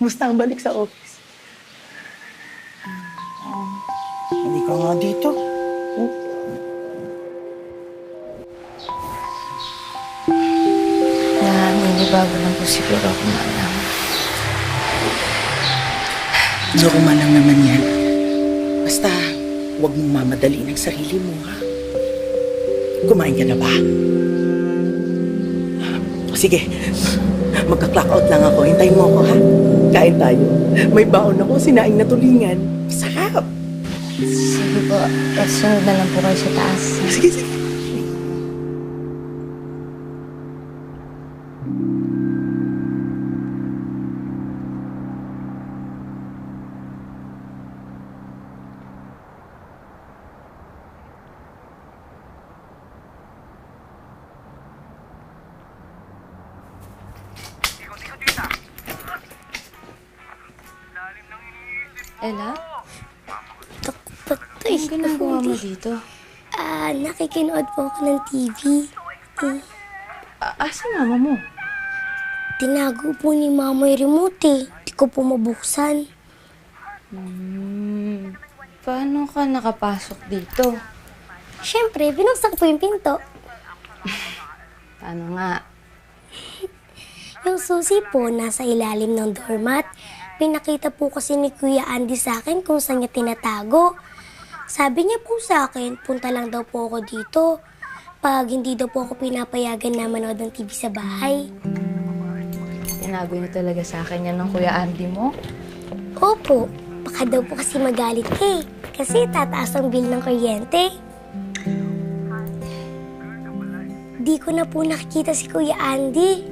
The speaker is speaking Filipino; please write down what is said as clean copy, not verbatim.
Musta ang balik sa office? Hindi ka nga dito. Naninibago lang po siguro ako, Manang. Loko man lang naman yan. Basta, huwag mong mamadali ng sarili mo, ha? Kumain ka na ba? Sige, magka-clock out lang ako. Hintayin mo ako, ha? Kain tayo. May baon ako, sinaing na tulingan. Sarap! Sige po, at sunod na lang po kayo sa taas. Sige, sige. Ella? Patay. Anong ginagawa mo dito? Nakikinood po ako ng TV. Asa mama mo? Tinago po ni Mama yung remote eh. Di ko po mabuksan. Paano ka nakapasok dito? Siyempre, binuksan ko yung pinto. Paano nga? Yung susi po, nasa ilalim ng doormat. Pinakita po kasi ni Kuya Andy sa akin kung saan niya tinatago. Sabi niya po sa akin, punta lang daw po ako dito. Pag hindi daw po ako pinapayagan na manood ng TV sa bahay. Tinago niyo talaga sa akin yan ng Kuya Andy mo? Opo, baka daw po kasi magalit ka eh. Kasi tataas ang bill ng kuryente. Di ko na po nakikita si Kuya Andy.